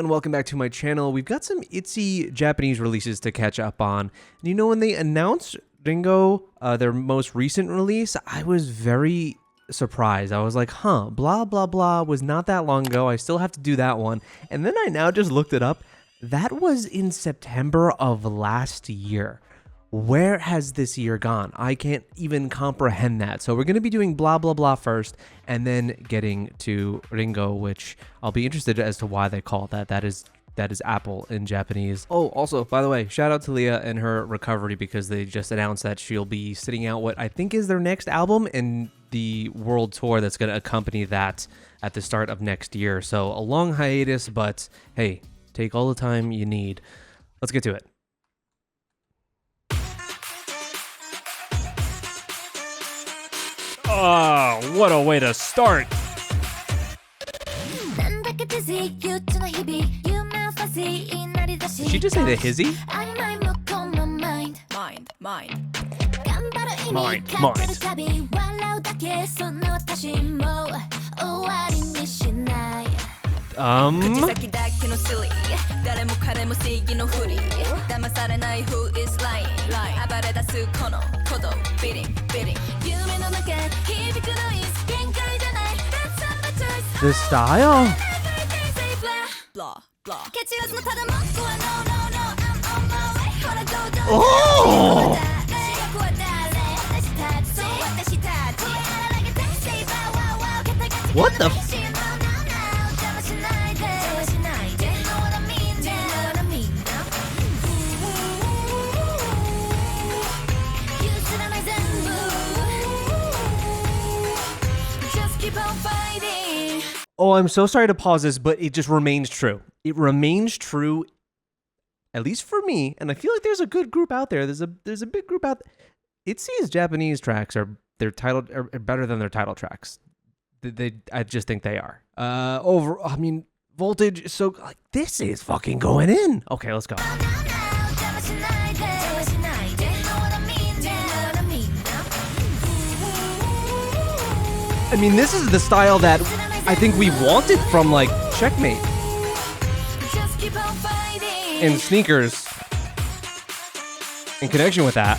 and welcome back to my channel. We've got some ITZY Japanese releases to catch up on. And you know, when they announced Ringo, their most recent release, I was very surprised. I was like, blah, blah, blah was not that long ago. I still have to do that one. And then I now just looked it up. That was in September of last year. Where has this year gone? I can't even comprehend that. So we're going to be doing blah, blah, blah first, and then getting to Ringo, which I'll be interested as to why they call it that. That is Apple in Japanese. Oh, also, by the way, shout out to Leah and her recovery, because they just announced that she'll be sitting out what I think is their next album and the world tour that's going to accompany that at the start of next year. So a long hiatus, but hey, take all the time you need. Let's get to it. Oh, what a way to start. Did she just say the hizzy? Mind. The style? Oh! What the f- Oh, I'm so sorry to pause this, but it just remains true. It remains true, at least for me, and I feel like there's a good group out there. There's a big group out there. ITZY's Japanese tracks are better than their title tracks. I just think they are. Voltage is so like this is fucking going in. Okay, let's go. I mean, this is the style that I think we wanted from like Checkmate and Sneakers in connection with that.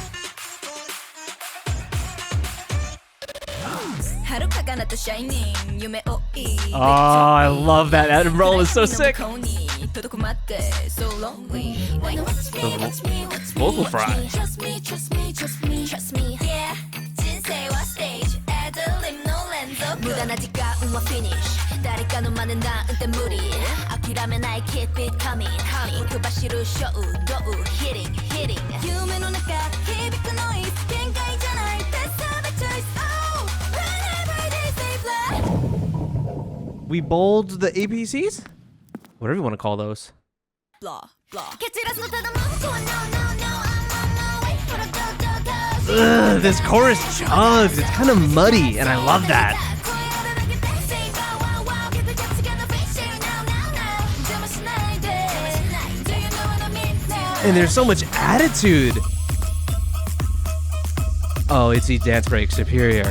Oh, I love that. That roll is so sick. The vocal fry. We bowled the ABCs? Whatever you want to call those. Blah, blah. Ugh, this chorus chugs. It's kind of muddy, and I love that. And there's so much attitude. Oh, ITZY dance break superior.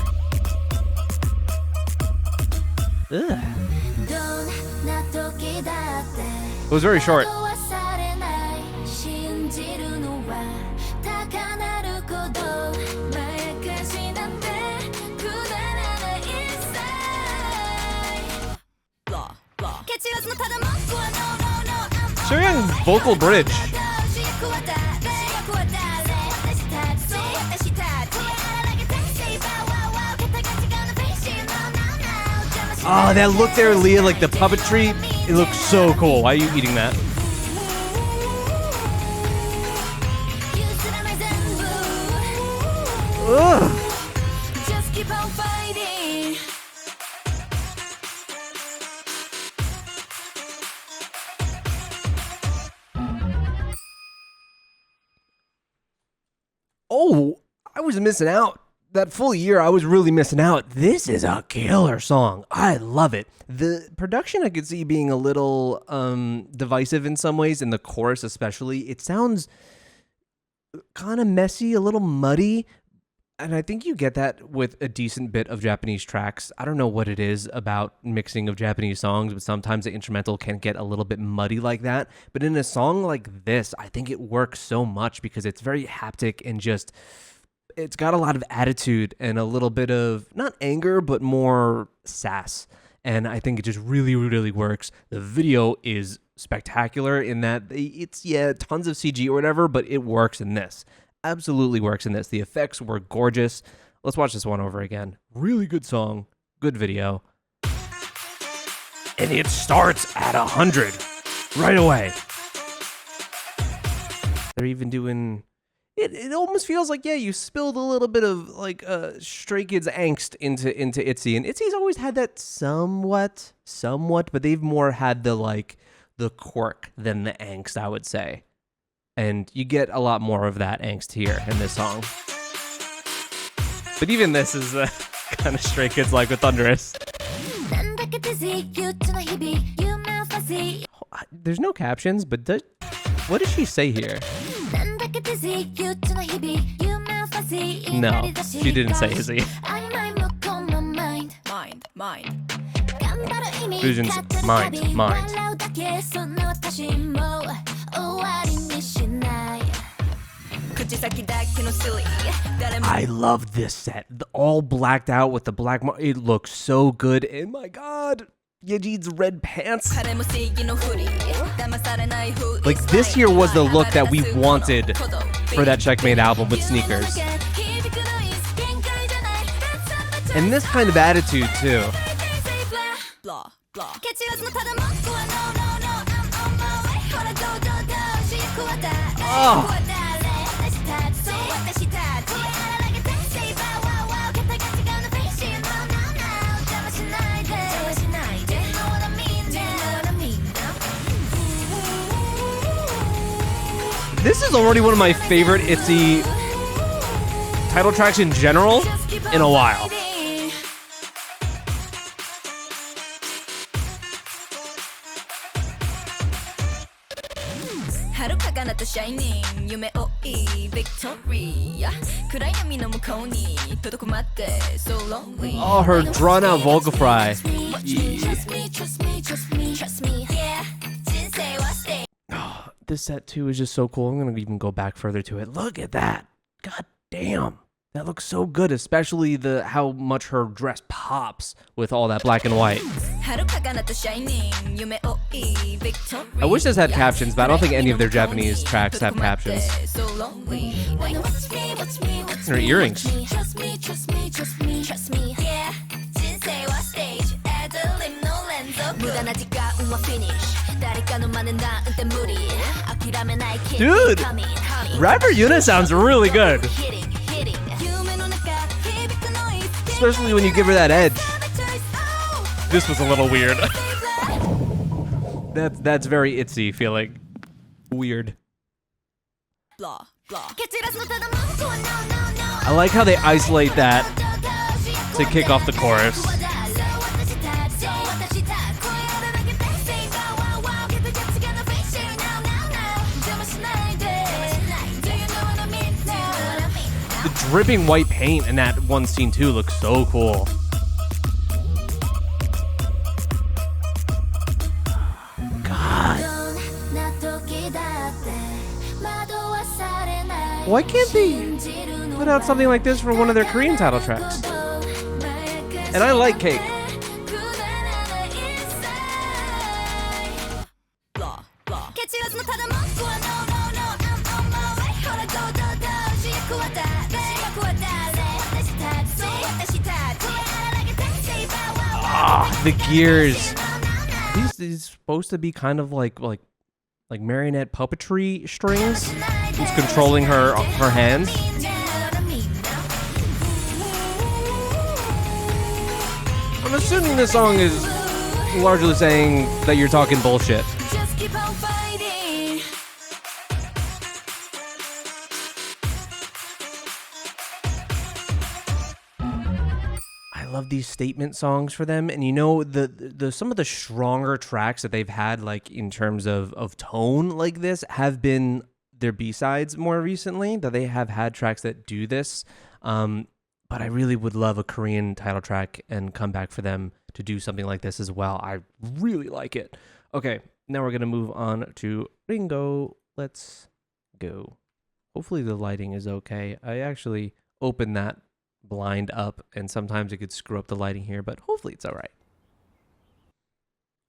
Ugh. It was very short. Sharing vocal bridge. Oh, that look there, Leah, like the puppetry, it looks so cool. Why are you eating that? Ugh. Oh, I was missing out. That full year, I was really missing out. This is a killer song. I love it. The production I could see being a little divisive in some ways, in the chorus especially. It sounds kind of messy, a little muddy. And I think you get that with a decent bit of Japanese tracks. I don't know what it is about mixing of Japanese songs, but sometimes the instrumental can get a little bit muddy like that. But in a song like this, I think it works so much because it's very haptic and just, it's got a lot of attitude and a little bit of, not anger, but more sass. And I think it just really, really works. The video is spectacular in that it's, tons of CG or whatever, but it works in this. Absolutely works in this. The effects were gorgeous. Let's watch this one over again. Really good song, good video. And it starts at 100 right away. They're even doing it. It almost feels like, you spilled a little bit of like Stray Kids angst into ITZY, and ITZY's always had that somewhat, but they've more had the quirk than the angst, I would say. And you get a lot more of that angst here in this song. But even this is kind of Stray Kids like with Thunderous. There's no captions, but what does she say here? No, she didn't say Izzy. Fusion's mind. I love this set. All blacked out with the black it looks so good. And my god, Yeji's red pants. Like, this here was the look that we wanted for that Checkmate album with sneakers. And this kind of attitude too. Oh. This is already one of my favorite ITZY title tracks in general in a while. Oh, her drawn out vocal fry. Oh, this set too is just so cool. I'm gonna even go back further to it. Look at that. God damn. That looks so good, especially how much her dress pops with all that black and white. I wish this had captions, but I don't think any of their Japanese tracks have captions. Her earrings. Dude, rapper Yuna sounds really good. Especially when you give her that edge. This was a little weird. That's very ITZY feeling. Weird. I like how they isolate that to kick off the chorus. The dripping white paint in that one scene too looks so cool. God. Why can't they put out something like this for one of their Korean title tracks? And I like Cake. The gears. These supposed to be kind of like marionette puppetry strings. Who's controlling her hands? I'm assuming this song is largely saying that you're talking bullshit. I love these statement songs for them, and you know the some of the stronger tracks that they've had, like in terms of tone, like this, have been their B-sides more recently. That they have had tracks that do this. But I really would love a Korean title track and come back for them to do something like this as well. I really like it. Okay, now we're gonna move on to Ringo. Let's go. Hopefully the lighting is okay. I actually opened that blind up, and sometimes it could screw up the lighting here, but hopefully it's all right.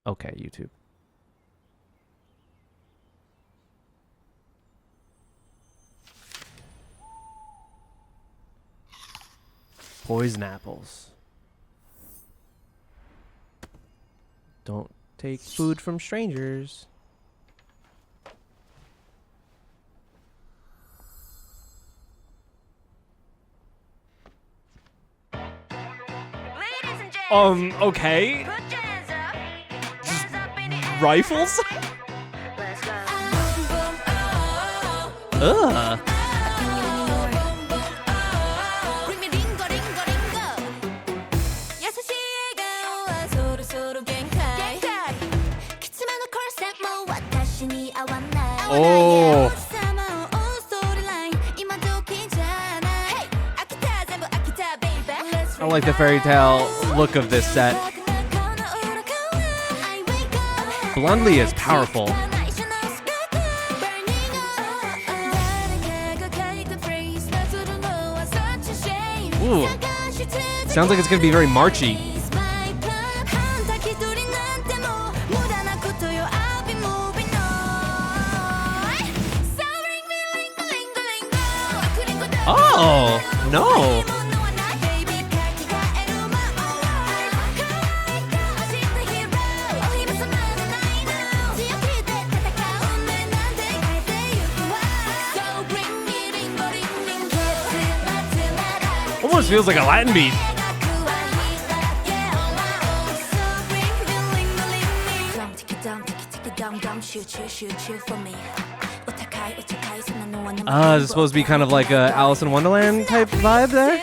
Okay, YouTube. Poison apples. Don't take food from strangers. Okay. Rifles? Ugh. Oh. I like the fairy tale look of this set. Blondie is powerful. Ooh. Sounds like it's gonna be very marchy. Oh, no. Almost feels like a Latin beat. Is it supposed to be kind of like a Alice in Wonderland type vibe there?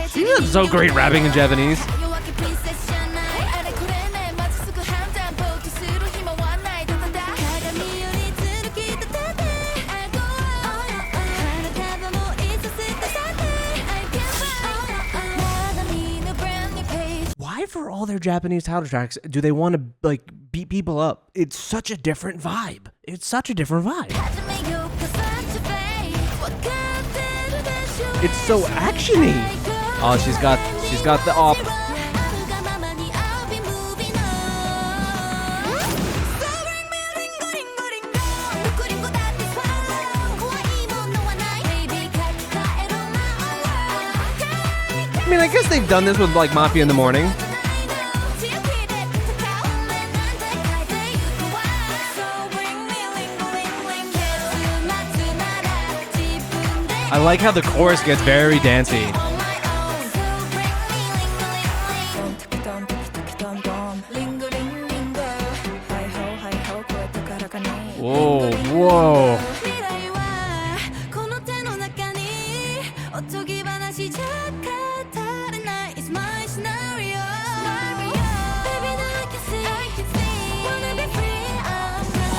She is so great rapping in Japanese. For all their Japanese title tracks, do they want to like beat people up? It's such a different vibe. It's so actiony. Oh, she's got the op. I mean, I guess they've done this with like Mafia in the Morning. I like how the chorus gets very dancey. Whoa, whoa.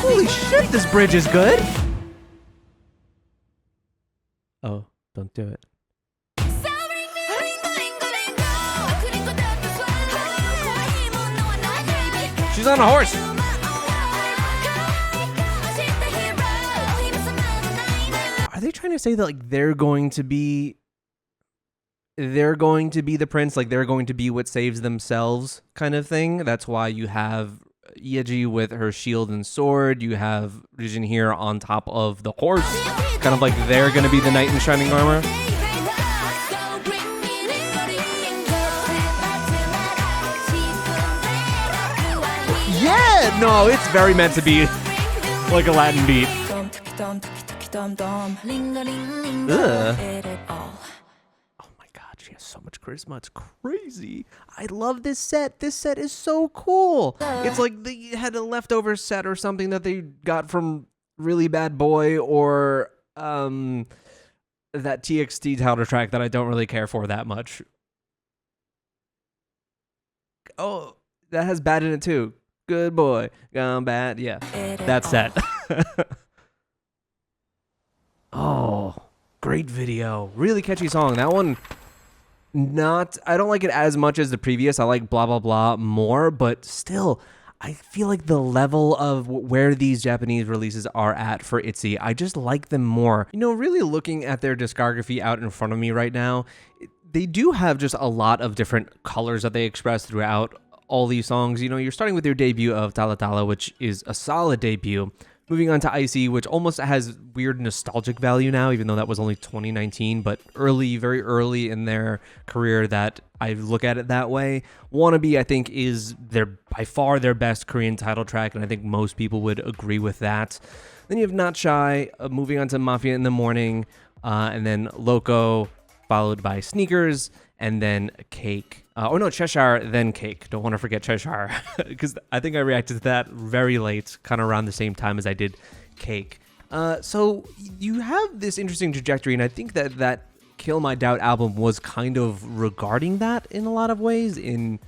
Holy shit, this bridge is good. Oh, don't do it. She's on a horse. Are they trying to say that like they're going to be the prince, like they're going to be what saves themselves kind of thing? That's why you have ITZY with her shield and sword. You have Rijin here on top of the horse. Kind of like they're going to be the knight in shining armor. Yeah, no, it's very meant to be like a Latin beat. Ugh. Oh my god, she has so much charisma. It's crazy. I love this set. This set is so cool. It's like they had a leftover set or something that they got from Really Bad Boy or that TXT title track that I don't really care for that much. Oh, that has Bad in it too. good boy, gone bad. Yeah, that's that. Oh, great video. Really catchy song. That one, I don't like it as much as the previous. I like blah, blah, blah more, but still, I feel like the level of where these Japanese releases are at for ITZY, I just like them more. You know, really looking at their discography out in front of me right now, they do have just a lot of different colors that they express throughout all these songs. You know, you're starting with your debut of Tala Tala, which is a solid debut. Moving on to ITZY, which almost has weird nostalgic value now, even though that was only 2019, but early, very early in their career that I look at it that way. Wannabe, I think, is by far their best Korean title track, and I think most people would agree with that. Then you have Not Shy, moving on to Mafia in the Morning, and then Loco, followed by Sneakers, and then Cake. Cheshire, then Cake. Don't want to forget Cheshire, because I think I reacted to that very late, kind of around the same time as I did Cake. So you have this interesting trajectory, and I think that Kill My Doubt album was kind of regarding that in a lot of ways, in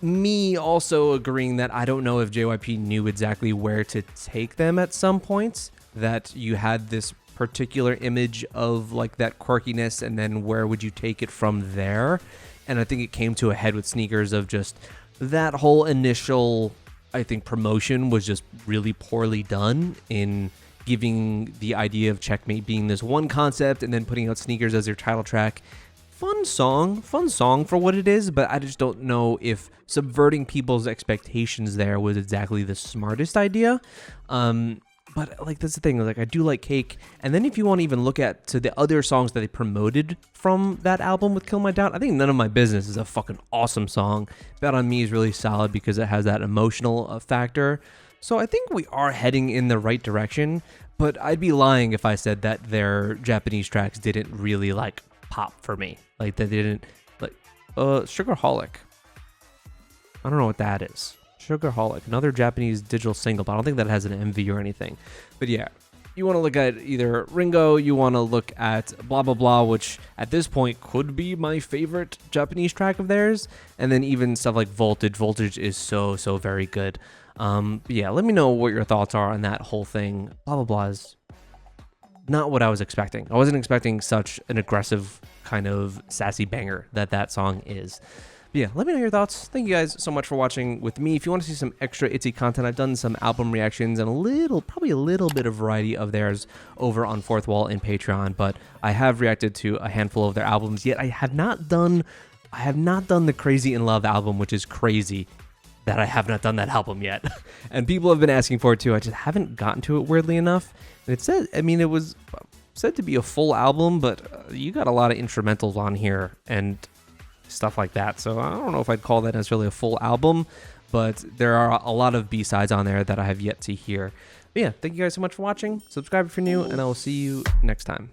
me also agreeing that I don't know if JYP knew exactly where to take them at some points, that you had this particular image of like that quirkiness, and then where would you take it from there? And I think it came to a head with Sneakers of just that whole initial, I think, promotion was just really poorly done in giving the idea of Checkmate being this one concept and then putting out Sneakers as their title track. Fun song for what it is, but I just don't know if subverting people's expectations there was exactly the smartest idea. But like that's the thing, like I do like Cake, and then if you want to even look at to the other songs that they promoted from that album with Kill My Doubt, I think None of My Business is a fucking awesome song. Bet on Me is really solid because it has that emotional factor. So I think we are heading in the right direction, but I'd be lying if I said that their Japanese tracks didn't really like pop for me. Like they didn't like Sugarholic. I don't know what that is. Sugarholic, another Japanese digital single, but I don't think that has an MV or anything. But yeah, you want to look at either Ringo, you want to look at Blah Blah Blah, which at this point could be my favorite Japanese track of theirs, and then even stuff like Voltage. Voltage is so very good. But yeah, let me know what your thoughts are on that whole thing. Blah Blah Blah is not what I was expecting. I wasn't expecting such an aggressive kind of sassy banger that song is. But yeah, let me know your thoughts. Thank you guys so much for watching with me. If you want to see some extra ITZY content, I've done some album reactions and probably a little bit of variety of theirs over on Fourthwall and Patreon, but I have reacted to a handful of their albums, yet I have not done the Crazy in Love album, which is crazy that I have not done that album yet. And people have been asking for it too. I just haven't gotten to it, weirdly enough. And it was said to be a full album, but you got a lot of instrumentals on here and stuff like that, so I don't know if I'd call that necessarily a full album, but there are a lot of B-sides on there that I have yet to hear. But yeah, thank you guys so much for watching. Subscribe if you're new, and I will see you next time.